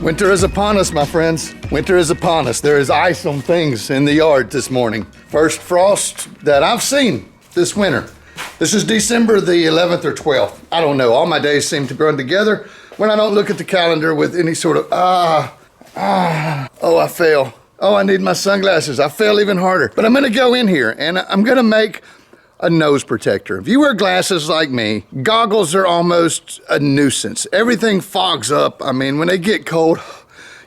Winter is upon us, my friends. Winter is upon us. There is ice on things in the yard this morning. First frost that I've seen this winter. This is December the 11th or 12th. I don't know. All my days seem to run together when I don't look at the calendar with any sort of, oh, I fail. Oh, I need my sunglasses. I fail even harder. But I'm gonna go in here and I'm gonna make a nose protector. If you wear glasses like me, goggles are almost a nuisance. Everything fogs up. I mean, when they get cold,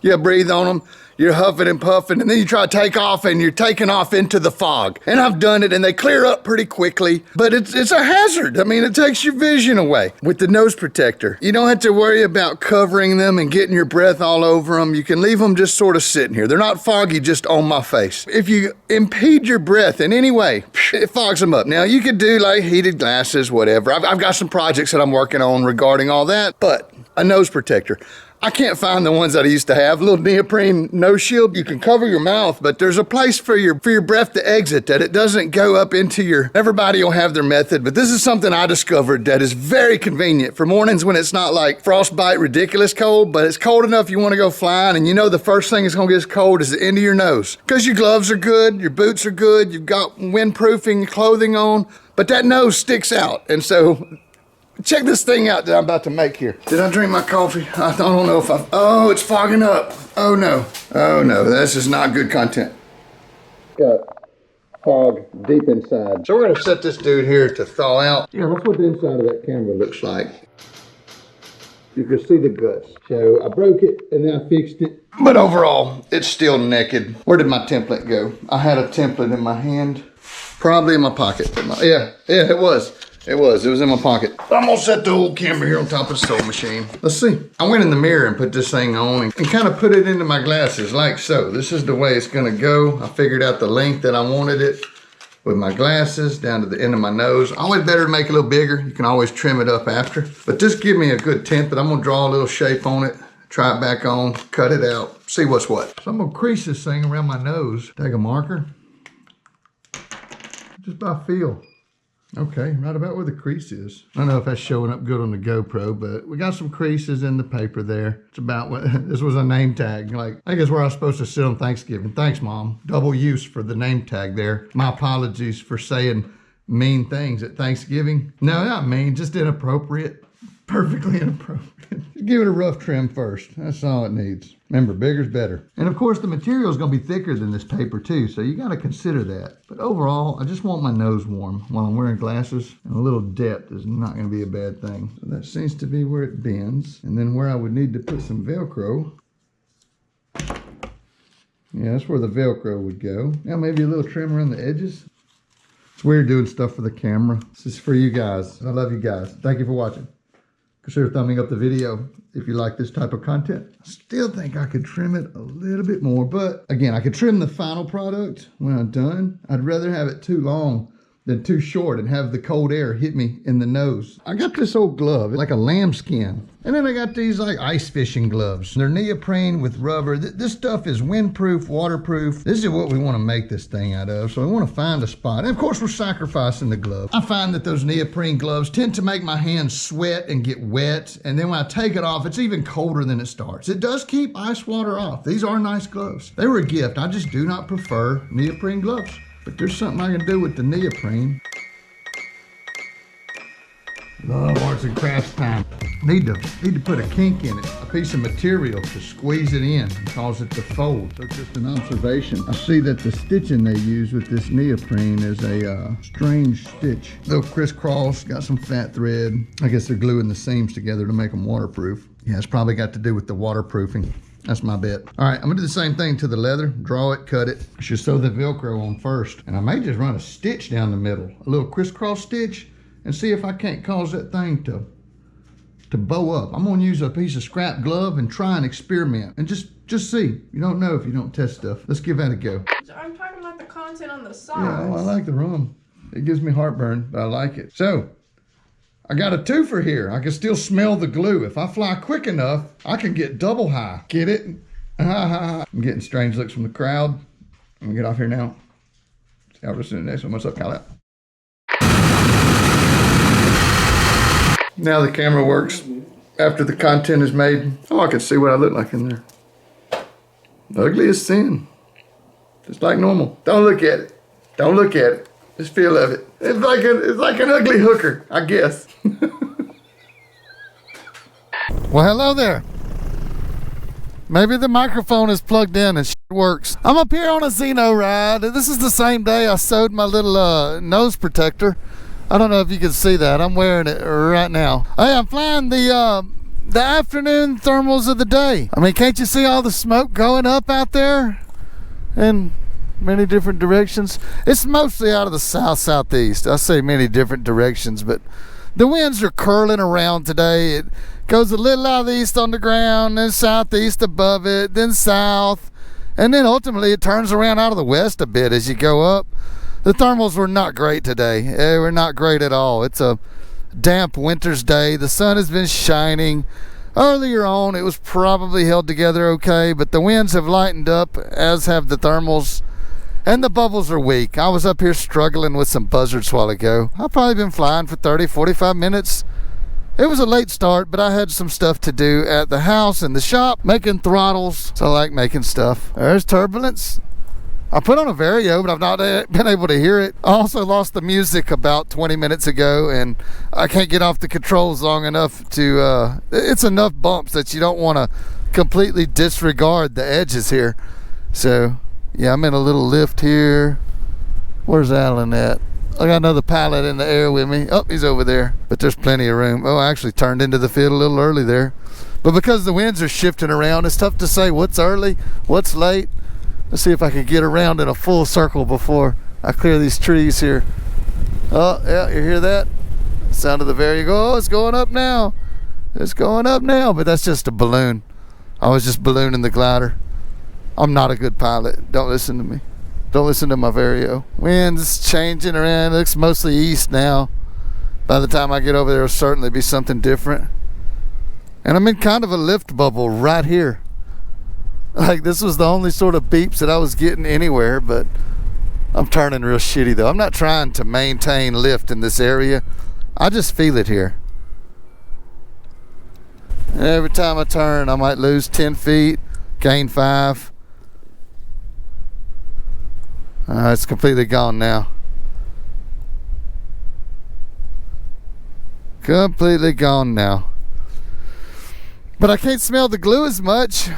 you breathe on them, you're huffing and puffing, and then you try to take off and you're taking off into the fog. And I've done it and they clear up pretty quickly, but it's a hazard. I mean, it takes your vision away. With the nose protector, you don't have to worry about covering them and getting your breath all over them. You can leave them just sort of sitting here. They're not foggy just on my face. If you impede your breath in any way, it fogs them up. Now, you could do like heated glasses, whatever. I've got some projects that I'm working on regarding all that, but a nose protector. I can't find the ones that I used to have. A little neoprene nose shield. You can cover your mouth, but there's a place for your breath to exit, that it doesn't go up into your... Everybody will have their method, but this is something I discovered that is very convenient for mornings when it's not like frostbite ridiculous cold, but it's cold enough you want to go flying, and you know the first thing that's going to get cold is the end of your nose. Because your gloves are good, your boots are good, you've got windproofing clothing on, but that nose sticks out, and so... Check this thing out that I'm about to make here. Did I drink my coffee? I don't know if oh, it's fogging up. Oh no, this is not good content. Got fog deep inside. So we're gonna set this dude here to thaw out. Yeah, that's what the inside of that camera looks like. You can see the guts. So I broke it and then I fixed it. But overall, it's still naked. Where did my template go? I had a template in my hand. Probably in my pocket. Yeah, it was. It was in my pocket. I'm gonna set the old camera here on top of the sewing machine. Let's see. I went in the mirror and put this thing on and kind of put it into my glasses like so. This is the way it's gonna go. I figured out the length that I wanted it with my glasses down to the end of my nose. Always better to make it a little bigger. You can always trim it up after. But just give me a good template. I'm gonna draw a little shape on it, try it back on, cut it out, see what's what. So I'm gonna crease this thing around my nose. Take a marker, just by feel. Okay, right about where the crease is. I don't know if that's showing up good on the GoPro, but we got some creases in the paper there. It's about what, this was a name tag. Like, I guess where I was supposed to sit on Thanksgiving. Thanks, Mom. Double use for the name tag there. My apologies for saying mean things at Thanksgiving. No, not mean, just inappropriate. Perfectly inappropriate. Give it a rough trim first. That's all it needs. Remember, bigger's better. And of course, the material is going to be thicker than this paper too, so you got to consider that. But overall, I just want my nose warm while I'm wearing glasses, and a little depth is not going to be a bad thing. So that seems to be where it bends. And then where I would need to put some Velcro. Yeah, that's where the Velcro would go. Now maybe a little trim around the edges. It's weird doing stuff for the camera. This is for you guys. I love you guys. Thank you for watching. Consider thumbing up the video if you like this type of content. I still think I could trim it a little bit more, but again, I could trim the final product when I'm done. I'd rather have it too long than too short and have the cold air hit me in the nose. I got this old glove, like a lambskin. And then I got these like ice fishing gloves. They're neoprene with rubber. This stuff is windproof, waterproof. This is what we want to make this thing out of. So we want to find a spot. And of course, we're sacrificing the glove. I find that those neoprene gloves tend to make my hands sweat and get wet. And then when I take it off, it's even colder than it starts. It does keep ice water off. These are nice gloves. They were a gift. I just do not prefer neoprene gloves. But there's something I can do with the neoprene. Love arts and crafts time. Need to put a kink in it, a piece of material to squeeze it in and cause it to fold. So just an observation. I see that the stitching they use with this neoprene is a strange stitch. Little crisscross, got some fat thread. I guess they're gluing the seams together to make them waterproof. Yeah, it's probably got to do with the waterproofing. That's my bet. All right, I'm gonna do the same thing to the leather. Draw it, cut it. I should sew the Velcro on first. And I may just run a stitch down the middle, a little crisscross stitch, and see if I can't cause that thing to bow up. I'm gonna use a piece of scrap glove and try and experiment and just see. You don't know if you don't test stuff. Let's give that a go. I'm talking about the content on the sides. Yeah, well, I like the rum. It gives me heartburn, but I like it. So, I got a twofer here. I can still smell the glue. If I fly quick enough, I can get double high. Get it? I'm getting strange looks from the crowd. I'm gonna get off here now. See how we're doing the next one. What's up, Kyle? Now the camera works after the content is made. Oh, I can see what I look like in there. Ugly as sin. Just like normal. Don't look at it. Don't look at it. Just feel of it. It's like an ugly hooker, I guess. Well, hello there. Maybe the microphone is plugged in and shit works. I'm up here on a Xeno ride. This is the same day I sewed my little nose protector. I don't know if you can see that. I'm wearing it right now. Hey, I'm flying the afternoon thermals of the day. I mean, can't you see all the smoke going up out there in many different directions? It's mostly out of the southeast. I say many different directions, but the winds are curling around today. It goes a little out of the east on the ground, then southeast above it, then south, and then ultimately it turns around out of the west a bit as you go up. The thermals were not great today. They were not great at all. It's a damp winter's day. The sun has been shining. Earlier on, it was probably held together okay, but the winds have lightened up, as have the thermals, and the bubbles are weak. I was up here struggling with some buzzards a while ago. I've probably been flying for 30, 45 minutes. It was a late start, but I had some stuff to do at the house and the shop, making throttles. So I like making stuff. There's turbulence. I put on a Vario, but I've not been able to hear it. I also lost the music about 20 minutes ago, and I can't get off the controls long enough to, it's enough bumps that you don't want to completely disregard the edges here. So, yeah, I'm in a little lift here. Where's Alan at? I got another pilot in the air with me. Oh, he's over there. But there's plenty of room. Oh, I actually turned into the field a little early there. But because the winds are shifting around, it's tough to say what's early, what's late. Let's see if I can get around in a full circle before I clear these trees here. Oh, yeah, you hear that? Sound of the Vario. Oh, it's going up now. It's going up now, but that's just a balloon. I was just ballooning the glider. I'm not a good pilot. Don't listen to me. Don't listen to my Vario. Wind's changing around. It looks mostly east now. By the time I get over there, it'll certainly be something different. And I'm in kind of a lift bubble right here. Like, this was the only sort of beeps that I was getting anywhere, but I'm turning real shitty though. I'm not trying to maintain lift in this area. I just feel it here. And every time I turn, I might lose 10 feet, gain 5. It's completely gone now. Completely gone now. But I can't smell the glue as much.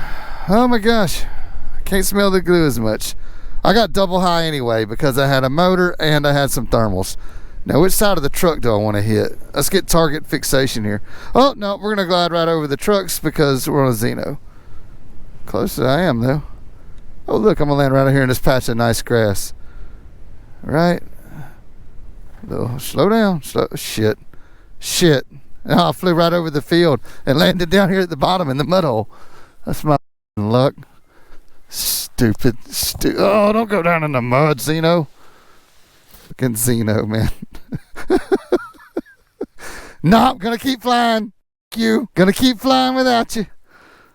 Oh my gosh, I can't smell the glue as much. I got double high anyway because I had a motor and I had some thermals. Now, which side of the truck do I want to hit? Let's get target fixation here. Oh, no, we're going to glide right over the trucks because we're on a Xeno. Close as I am, though. Oh, look, I'm going to land right here in this patch of nice grass. Right. Slow down. Shit. Oh, I flew right over the field and landed down here at the bottom in the mud hole. That's my luck. Stupid. Oh, don't go down in the mud, Xeno. Fucking Xeno, man. No, I'm gonna keep flying. You gonna keep flying without you.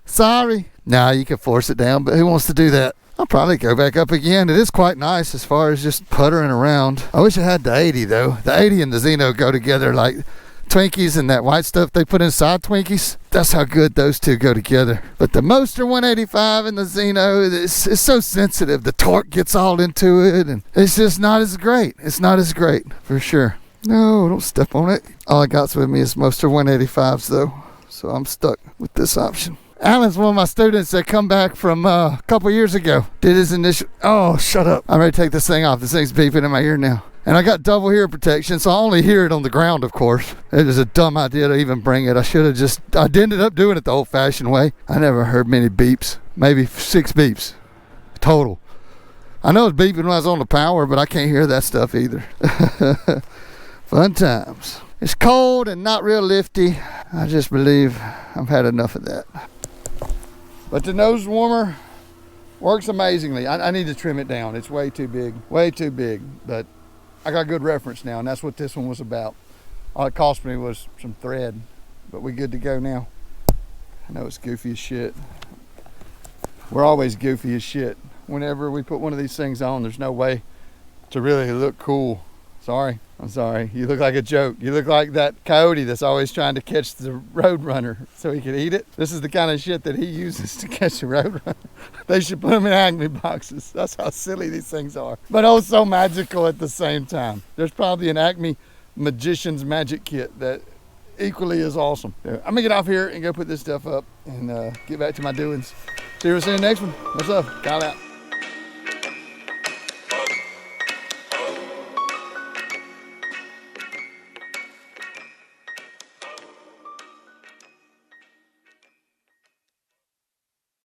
Sorry. Nah, you can force it down, but who wants to do that? I'll probably go back up again. It is quite nice as far as just puttering around. I wish I had the 80 though. The 80 and the Xeno go together like Twinkies and that white stuff they put inside Twinkies. That's how good those two go together. But the Moster 185 and the Xeno, it's so sensitive. The torque gets all into it, and it's just not as great. It's not as great, for sure. No, don't step on it. All I got with me is Moster 185s, though, so I'm stuck with this option. Alan's one of my students that come back from a couple years ago. Did his initial... Oh, shut up. I'm ready to take this thing off. This thing's beeping in my ear now. And I got double hearing protection, so I only hear it on the ground, of course. It was a dumb idea to even bring it. I ended up doing it the old-fashioned way. I never heard many beeps. Maybe 6 beeps total. I know it's beeping when I was on the power, but I can't hear that stuff either. Fun times. It's cold and not real lifty. I just believe I've had enough of that. But the nose warmer works amazingly. I need to trim it down. It's way too big. Way too big. But I got good reference now, and that's what this one was about. All it cost me was some thread, but we good to go now. I know it's goofy as shit. We're always goofy as shit. Whenever we put one of these things on, there's no way to really look cool. Sorry. I'm sorry. You look like a joke. You look like that coyote that's always trying to catch the road runner so he can eat it. This is the kind of shit that he uses to catch the road runner. They should put them in Acme boxes. That's how silly these things are. But oh, so magical at the same time. There's probably an Acme Magician's Magic Kit that equally is awesome. I'm gonna get off here and go put this stuff up and get back to my doings. See you soon next one. What's up? Kyle out.